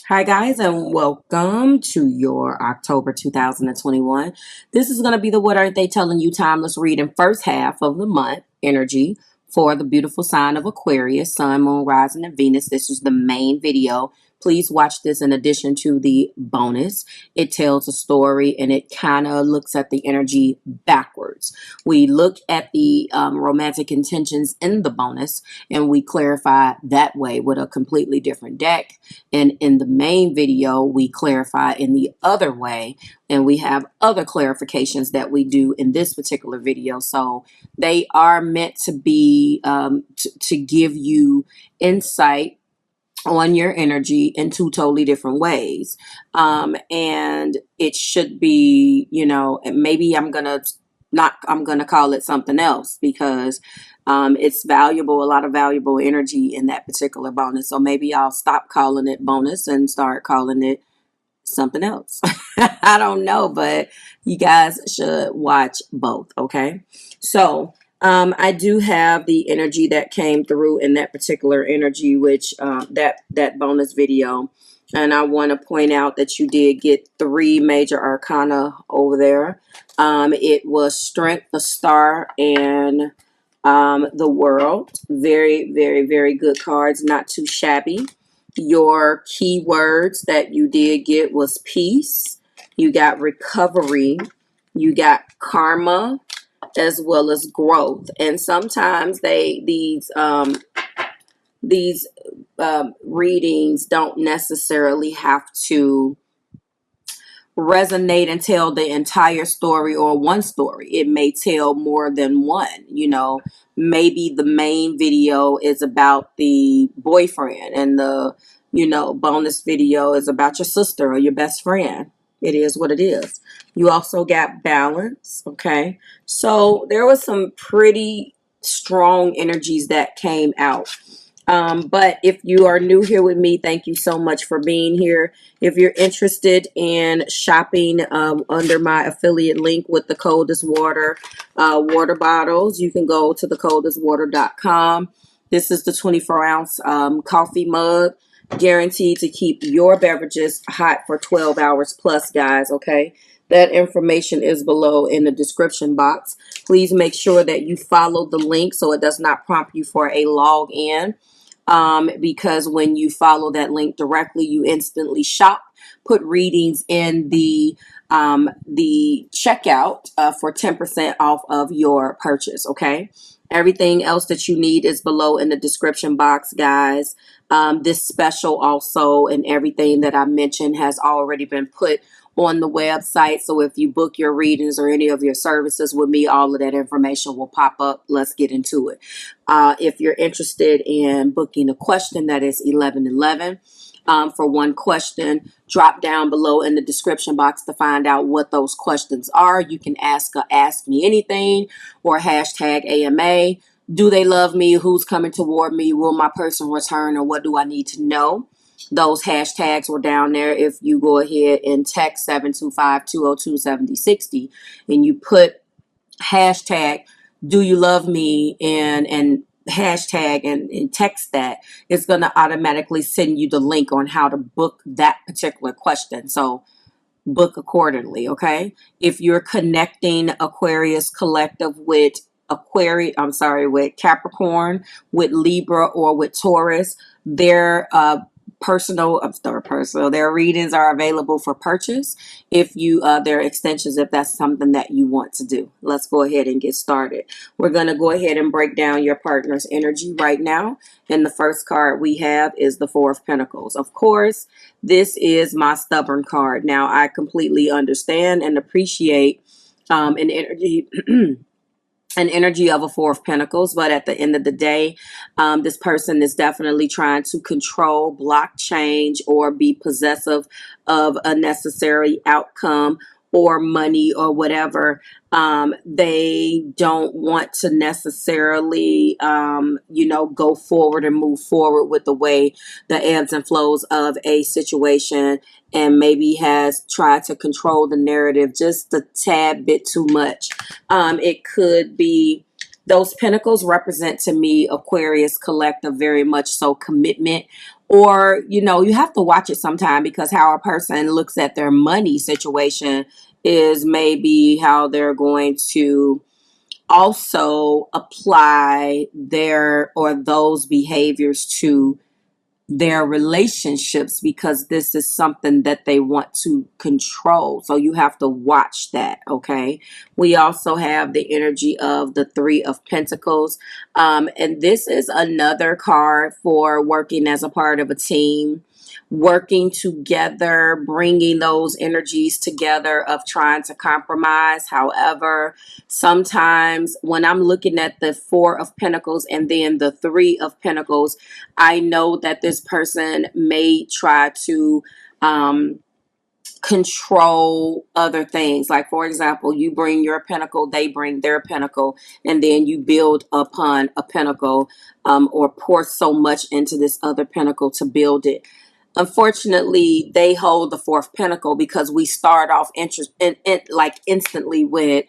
Hi guys, and welcome to your October 2021. This is going to be the What Aren't They Telling You timeless reading, first half of the month energy for the beautiful sign of Aquarius, Sun, Moon, Rising, and Venus. This is the main video. Please watch this in addition to the bonus. It tells a story and it kind of looks at the energy backwards. We look at the romantic intentions in the bonus and we clarify that way with a completely different deck. And in the main video, we clarify in the other way, and we have other clarifications that we do in this particular video. So they are meant to be to give you insight on your energy in two totally different ways. And it should be, maybe I'm gonna call it something else because it's valuable, a lot of valuable energy in that particular bonus. So maybe I'll stop calling it bonus and start calling it something else. I don't know, but you guys should watch both. Okay. So I do have the energy that came through in that particular energy, which that bonus video. And I want to point out that you did get 3 major arcana over there. It was Strength, the Star, and the World. Very, very, very good cards. Not too shabby. Your keywords that you did get was peace. You got recovery. You got karma, as well as growth. And sometimes these readings don't necessarily have to resonate and tell the entire story or one story. It may tell more than one. Maybe the main video is about the boyfriend and the bonus video is about your sister or your best friend. It is what it is. You also got balance. Okay, so there was some pretty strong energies that came out. But if you are new here with me, thank you so much for being here. If you're interested in shopping under my affiliate link with the coldest water bottles, you can go to thecoldestwater.com. This is the 24-ounce coffee mug, guaranteed to keep your beverages hot for 12 hours plus, guys. Okay, that information is below in the description box. Please make sure that you follow the link so it does not prompt you for a login. Because when you follow that link directly, you instantly shop. Put readings in the checkout for 10% off of your purchase. Okay. Everything else that you need is below in the description box, guys. This special also and everything that I mentioned has already been put on the website. So if you book your readings or any of your services with me, all of that information will pop up. Let's get into it. If you're interested in booking a question, that is 1111. For one question, drop down below in the description box to find out what those questions are. You can ask me anything or hashtag AMA. Do they love me? Who's coming toward me? Will my person return? Or what do I need to know? Those hashtags were down there. If you go ahead and text 725-202-7060 and you put hashtag do you love me and hashtag and text that, it's going to automatically send you the link on how to book that particular question. So book accordingly. Okay. If you're connecting Aquarius collective with with Capricorn, with Libra, or with Taurus, their their readings are available for purchase. If you their extensions, if that's something that you want to do. Let's go ahead and get started. We're going to go ahead and break down your partner's energy right now. And the first card we have is the Four of Pentacles. Of course, this is my stubborn card. Now, I completely understand and appreciate an energy an energy of a Four of Pentacles, but at the end of the day, this person is definitely trying to control, block change, or be possessive of a necessary outcome or money or whatever. They don't want to necessarily, go forward and move forward with the way the ebbs and flows of a situation, and maybe has tried to control the narrative just a tad bit too much. It could be Those pentacles represent to me, Aquarius collective, very much so commitment. Or, you know, you have to watch it sometime, because how a person looks at their money situation is maybe how they're going to also apply their or those behaviors to their relationships, because this is something that they want to control. So you have to watch that, okay? We also have the energy of the Three of Pentacles. And this is another card for working as a part of a team, working together, bringing those energies together of trying to compromise. However, sometimes when I'm looking at the Four of Pentacles and then the Three of Pentacles, I know that this person may try to control other things. Like, for example, you bring your pentacle, they bring their pentacle, and then you build upon a pentacle, or pour so much into this other pentacle to build it. Unfortunately, they hold the fourth pentacle because we start off like instantly with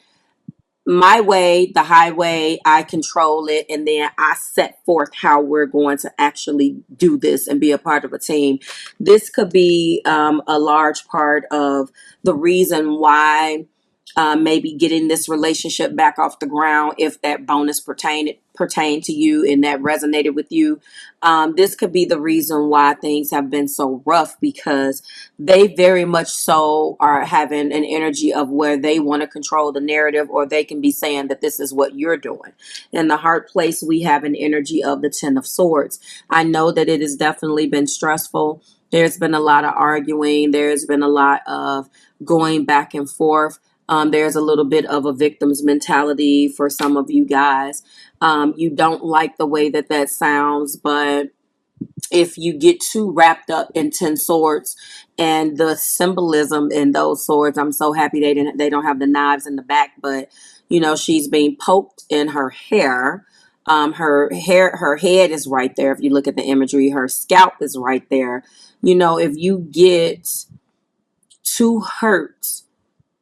my way, the highway, I control it, and then I set forth how we're going to actually do this and be a part of a team. This could be a large part of the reason why maybe getting this relationship back off the ground, if that bonus pertained to you and that resonated with you. This could be the reason why things have been so rough, because they very much so are having an energy of where they want to control the narrative, or they can be saying that this is what you're doing. In the heart place, we have an energy of the Ten of Swords. I know that it has definitely been stressful. There's been a lot of arguing. There's been a lot of going back and forth. There's a little bit of a victim's mentality for some of you guys. You don't like the way that that sounds, but if you get too wrapped up in 10 swords and the symbolism in those swords, I'm so happy they don't have the knives in the back, but you know, she's being poked in her hair. Her head is right there. If you look at the imagery, her scalp is right there. You know, if you get too hurt,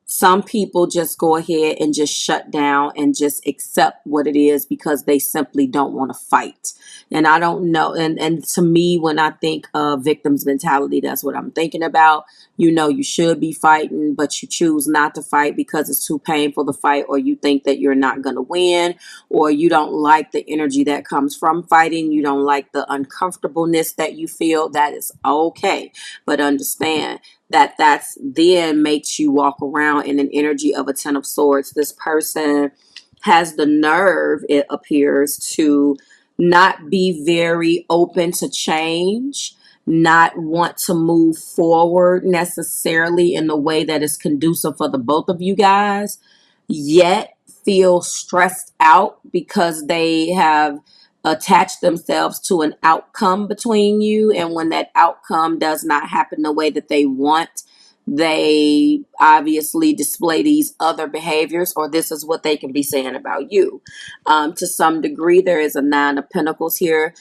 some people just go ahead and just shut down and just accept what it is because they simply don't want to fight. And I don't know. And to me, when I think of victim's mentality, that's what I'm thinking about. You know, you should be fighting, but you choose not to fight because it's too painful to fight, or you think that you're not going to win, or you don't like the energy that comes from fighting. You don't like the uncomfortableness that you feel. That is okay. But understand that's then makes you walk around in an energy of a Ten of Swords. This person has the nerve, it appears, to not be very open to change, not want to move forward necessarily in the way that is conducive for the both of you guys, yet feel stressed out because they have attach themselves to an outcome between you, and when that outcome does not happen the way that they want, they obviously display these other behaviors, or this is what they can be saying about you. To some degree, there is a Nine of Pentacles here.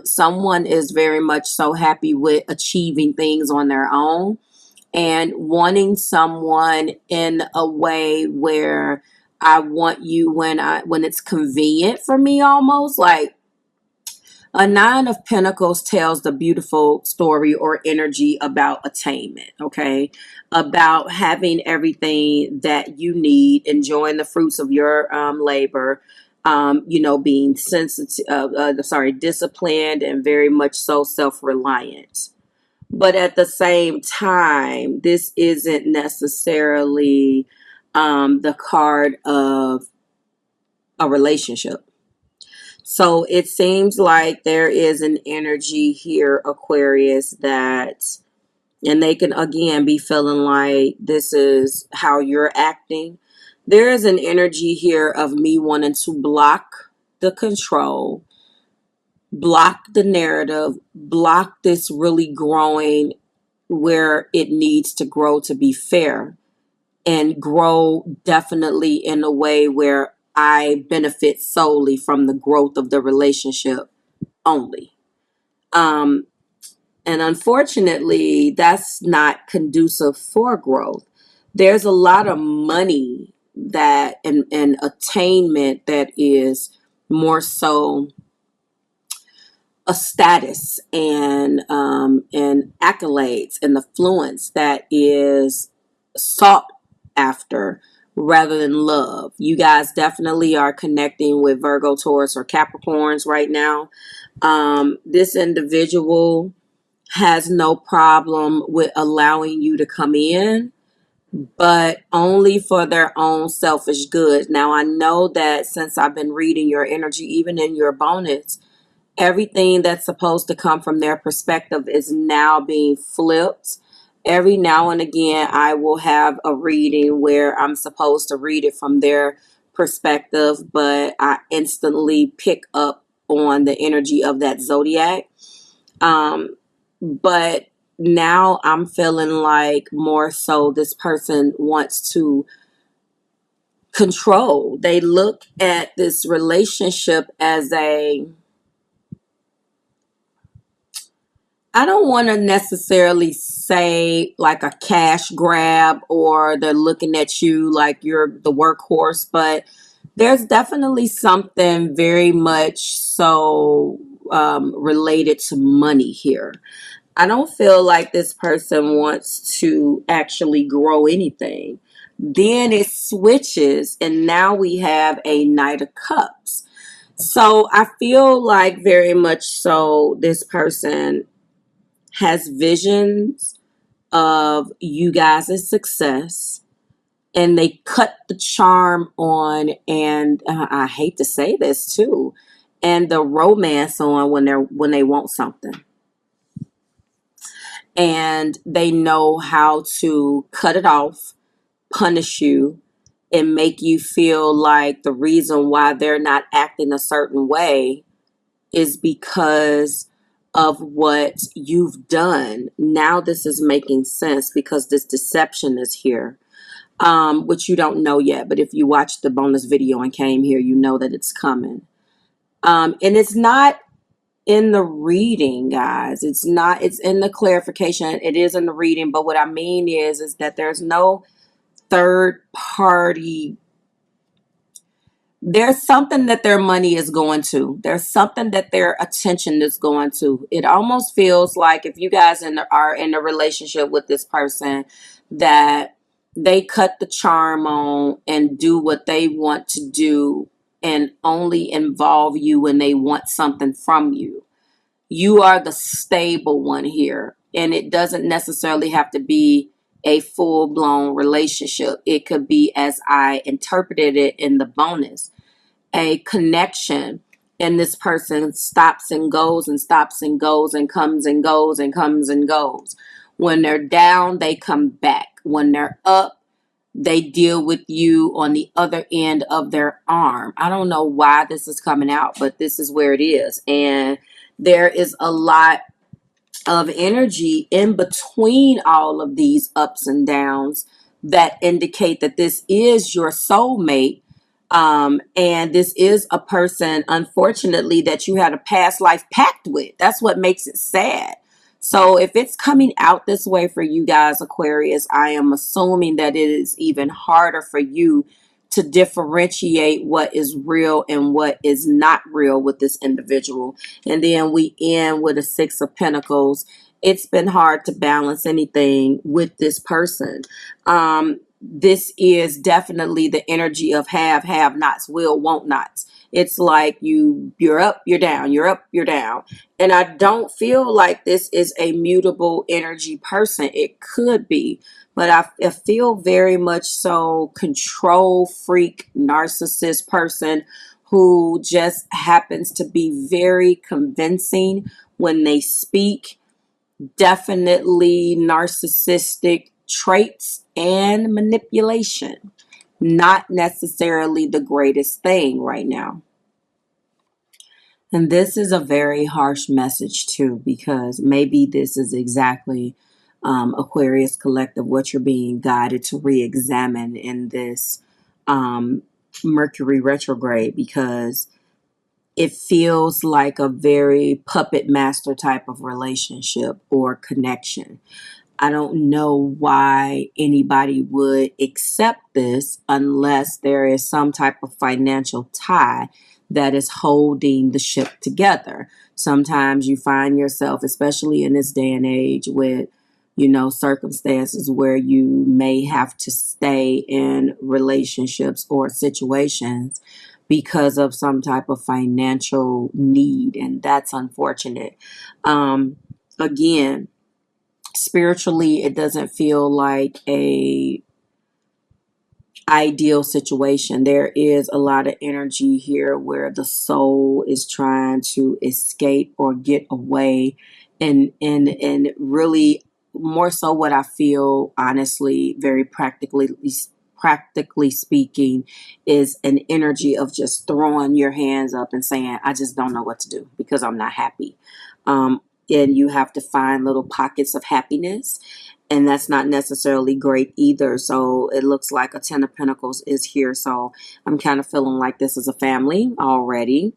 Someone is very much so happy with achieving things on their own and wanting someone in a way where I want you when it's convenient for me, almost like a Nine of Pentacles tells the beautiful story or energy about attainment, okay? About having everything that you need, enjoying the fruits of your labor, you know, being disciplined and very much so self-reliant. But at the same time, this isn't necessarily the card of a relationship. So it seems like there is an energy here, Aquarius, that, and they can again be feeling like this is how you're acting. There is an energy here of me wanting to block the control, block the narrative, block this really growing where it needs to grow to be fair, and grow definitely in a way where I benefit solely from the growth of the relationship only. And unfortunately, that's not conducive for growth. There's a lot of money that and attainment that is more so a status and accolades and the fluence that is sought after rather than love. You guys definitely are connecting with Virgo, Taurus, or Capricorns right now. This individual has no problem with allowing you to come in, but only for their own selfish good. Now, I know that since I've been reading your energy, even in your bonus, everything that's supposed to come from their perspective is now being flipped. Every now and again, I will have a reading where I'm supposed to read it from their perspective, but I instantly pick up on the energy of that zodiac. But now I'm feeling like more so this person wants to control. They look at this relationship as I don't want to necessarily say like a cash grab, or they're looking at you like you're the workhorse, but there's definitely something very much so related to money here. I don't feel like this person wants to actually grow anything. Then it switches, and now we have a Knight of Cups. So I feel like very much so this person has visions of you guys' success, and they cut the charm on, and I hate to say this too, and the romance on when they want something, and they know how to cut it off, punish you, and make you feel like the reason why they're not acting a certain way is because of what you've done. Now this is making sense because this deception is here, which you don't know yet. But if you watched the bonus video and came here, you know that it's coming. And it's not in the reading, guys. It's not. It's in the clarification. It is in the reading. But what I mean is that there's no third party. There's something that their money is going to. There's something that their attention is going to. It almost feels like if you guys are in a relationship with this person, that they cut the charm on and do what they want to do and only involve you when they want something from you. You are the stable one here, and it doesn't necessarily have to be a full-blown relationship. It could be, as I interpreted it in the bonus, a connection, and this person stops and goes and stops and goes and comes and goes and comes and goes. When they're down, they come back. When they're up, they deal with you on the other end of their arm. I don't know why this is coming out, but this is where it is. And there is a lot of energy in between all of these ups and downs that indicate that this is your soulmate. And this is a person, unfortunately, that you had a past life pact with. That's what makes it sad. So if it's coming out this way for you guys, Aquarius, I am assuming that it is even harder for you to differentiate what is real and what is not real with this individual. And then we end with a Six of Pentacles. It's been hard to balance anything with this person. This is definitely the energy of have nots, will, won't nots. It's like you're up, you're down, you're up, you're down. And I don't feel like this is a mutable energy person. It could be, but I feel very much so control freak, narcissist person who just happens to be very convincing when they speak. Definitely narcissistic traits and manipulation. Not necessarily the greatest thing right now. And this is a very harsh message too, because maybe this is exactly Aquarius Collective, what you're being guided to re-examine in this Mercury retrograde, because it feels like a very puppet master type of relationship or connection. I don't know why anybody would accept this unless there is some type of financial tie that is holding the ship together. Sometimes you find yourself, especially in this day and age, with circumstances where you may have to stay in relationships or situations because of some type of financial need, and that's unfortunate. Again, spiritually, it doesn't feel like a ideal situation. There is a lot of energy here where the soul is trying to escape or get away, and really, more so, what I feel, honestly, very practically speaking, is an energy of just throwing your hands up and saying, I just don't know what to do because I'm not happy. And you have to find little pockets of happiness, and that's not necessarily great either. So it looks like a 10 of Pentacles is here. So I'm kind of feeling like this is a family already.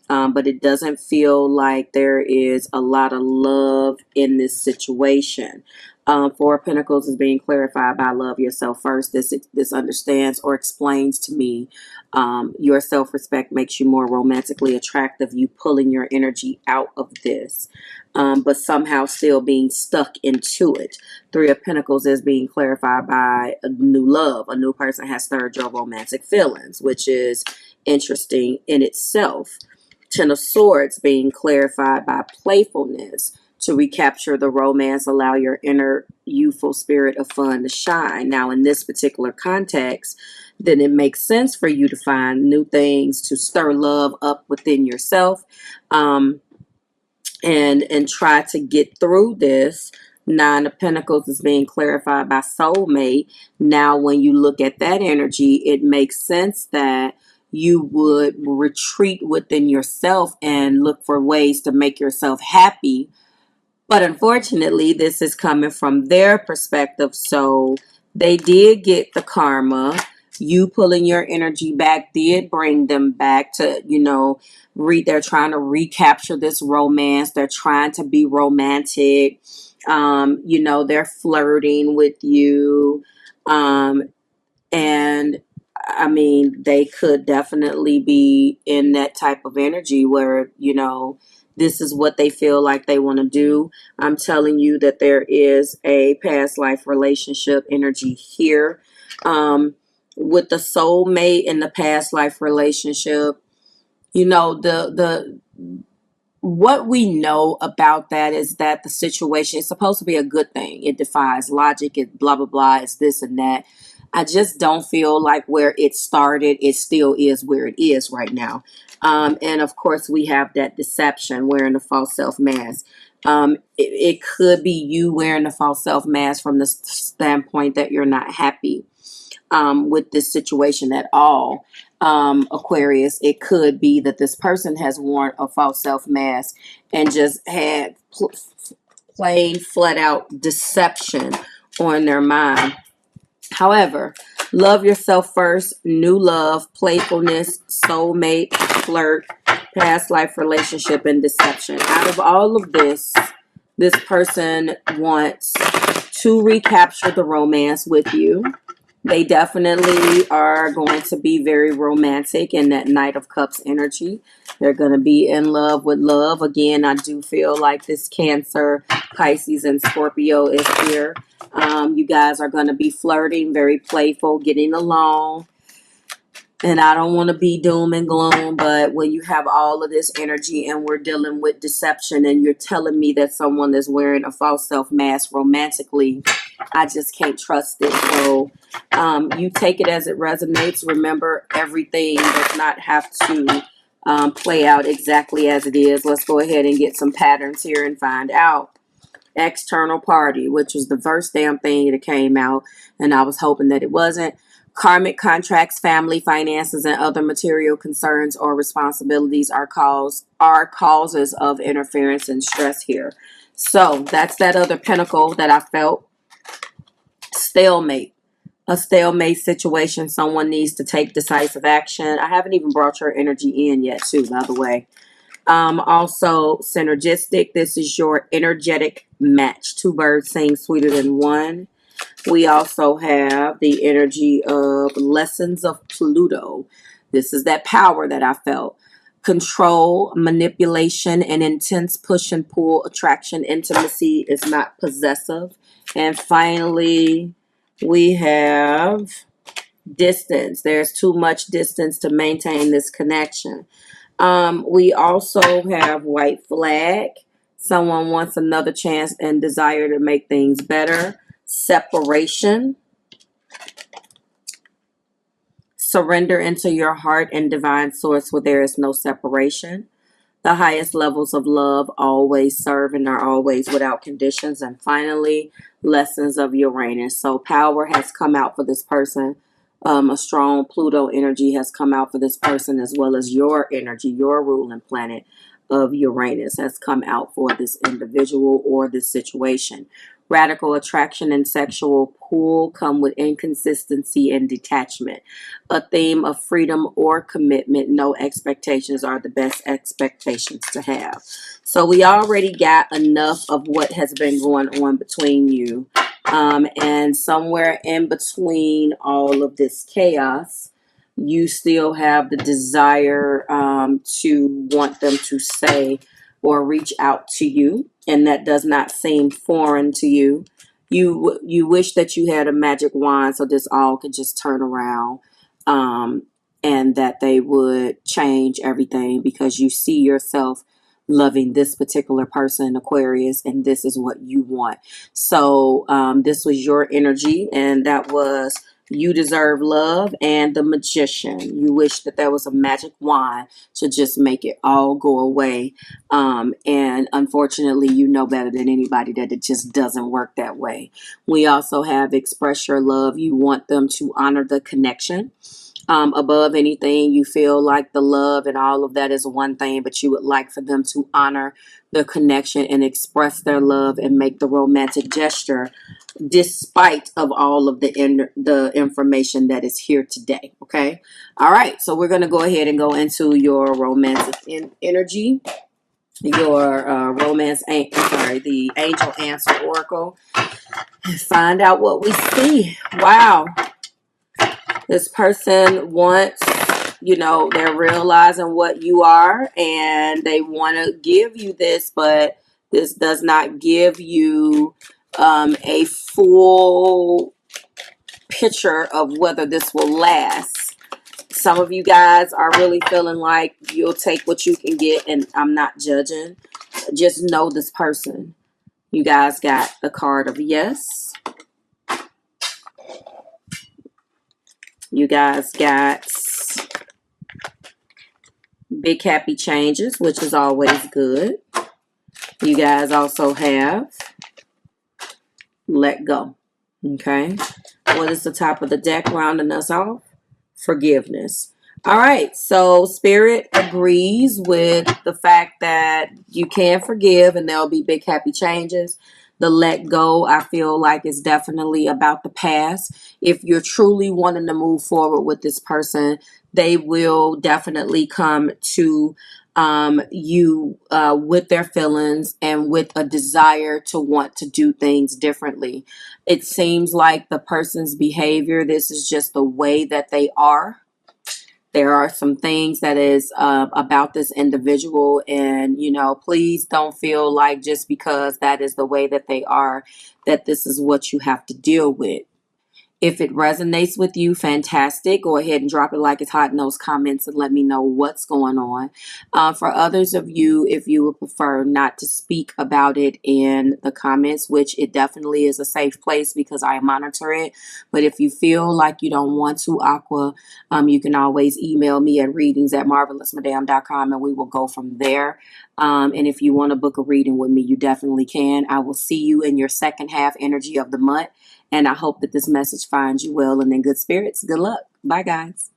But it doesn't feel like there is a lot of love in this situation. Four of Pentacles is being clarified by love yourself first. This understands or explains to me your self-respect makes you more romantically attractive. You pulling your energy out of this, but somehow still being stuck into it. Three of Pentacles is being clarified by a new love. A new person has stirred your romantic feelings, which is interesting in itself. Ten of Swords being clarified by playfulness. To recapture the romance, allow your inner youthful spirit of fun to shine. Now, in this particular context, then it makes sense for you to find new things to stir love up within yourself, and try to get through this. Nine of Pentacles is being clarified by soulmate. Now, when you look at that energy, it makes sense that you would retreat within yourself and look for ways to make yourself happy. But unfortunately, this is coming from their perspective. So they did get the karma. You pulling your energy back did bring them back to, they're trying to recapture this romance. They're trying to be romantic. They're flirting with you. And I mean, they could definitely be in that type of energy where, this is what they feel like they want to do. I'm telling you that there is a past life relationship energy here. With the soulmate in the past life relationship, the what we know about that is that the situation is supposed to be a good thing. It defies logic. It blah, blah, blah. It's this and that. I just don't feel like where it started, it still is where it is right now. And of course, we have that deception, wearing the false self mask. It could be you wearing the false self mask from the standpoint that you're not happy with this situation at all. Aquarius, it could be that this person has worn a false self mask and just had plain flat out deception on their mind. However, love yourself first, new love, playfulness, soulmate, flirt, past life relationship, and deception. Out of all of this person wants to recapture the romance with you. They definitely are going to be very romantic in that Knight of Cups energy. They're going to be in love with love. Again, I do feel like this Cancer, Pisces, and Scorpio is here. You guys are going to be flirting, very playful, getting along. And I don't want to be doom and gloom, but when you have all of this energy and we're dealing with deception and you're telling me that someone is wearing a false self mask romantically, I just can't trust it. So you take it as it resonates. Remember, everything does not have to play out exactly as it is. Let's go ahead and get some patterns here and find out. External party, which was the first damn thing that came out, and I was hoping that it wasn't. Karmic contracts, family, finances, and other material concerns or responsibilities are causes of interference and stress here. So that's that other pentacle that I felt. Stalemate. A stalemate situation. Someone needs to take decisive action. I haven't even brought your energy in yet, too, by the way. Also synergistic. This is your energetic match. Two birds sing sweeter than one. We also have the energy of lessons of Pluto. This is that power that I felt. Control, manipulation, and intense push and pull, attraction, intimacy is not possessive. And finally, we have distance. There's too much distance to maintain this connection. We also have white flag. Someone wants another chance and desire to make things better. Separation. Surrender into your heart and divine source where there is no separation. The highest levels of love always serve and are always without conditions. And finally, lessons of Uranus. So power has come out for this person. A strong Pluto energy has come out for this person, as well as your energy, your ruling planet of Uranus has come out for this individual or this situation. Radical attraction and sexual pull come with inconsistency and detachment. A theme of freedom or commitment. No expectations are the best expectations to have. So we already got enough of what has been going on between you. And somewhere in between all of this chaos, you still have the desire to want them to say or reach out to you, and that does not seem foreign to you. You wish that you had a magic wand so this all could just turn around, and that they would change everything because you see yourself loving this particular person, Aquarius, and this is what you want. So this was your energy, and that was you deserve love and the Magician. You wish that there was a magic wand to just make it all go away. And unfortunately, you know better than anybody that it just doesn't work that way. We also have express your love. You want them to honor the connection. Above anything, you feel like the love and all of that is one thing, but you would like for them to honor the connection and express their love and make the romantic gesture despite of all of the information that is here today. Okay. All right. So we're going to go ahead and go into your romantic energy, your the angel answer oracle, and find out what we see. Wow. This person wants, they're realizing what you are and they want to give you this, but this does not give you a full picture of whether this will last. Some of you guys are really feeling like you'll take what you can get, and I'm not judging. Just know this person. You guys got the card of yes. You guys got big happy changes, which is always good. You guys also have let go. Okay. What is the top of the deck rounding us off? Forgiveness. All right. So Spirit agrees with the fact that you can forgive and there'll be big happy changes. The let go, I feel like, is definitely about the past. If you're truly wanting to move forward with this person, they will definitely come to you with their feelings and with a desire to want to do things differently. It seems like the person's behavior, this is just the way that they are. There are some things that is about this individual, and please don't feel like just because that is the way that they are, that this is what you have to deal with. If it resonates with you, fantastic. Go ahead and drop it like it's hot in those comments and let me know what's going on. For others of you, if you would prefer not to speak about it in the comments, which it definitely is a safe place because I monitor it. But if you feel like you don't want to, Aqua, you can always email me at readingsbymarvelousmadame.com and we will go from there. And if you want to book a reading with me, you definitely can. I will see you in your second half energy of the month. And I hope that this message finds you well and in good spirits. Good luck. Bye, guys.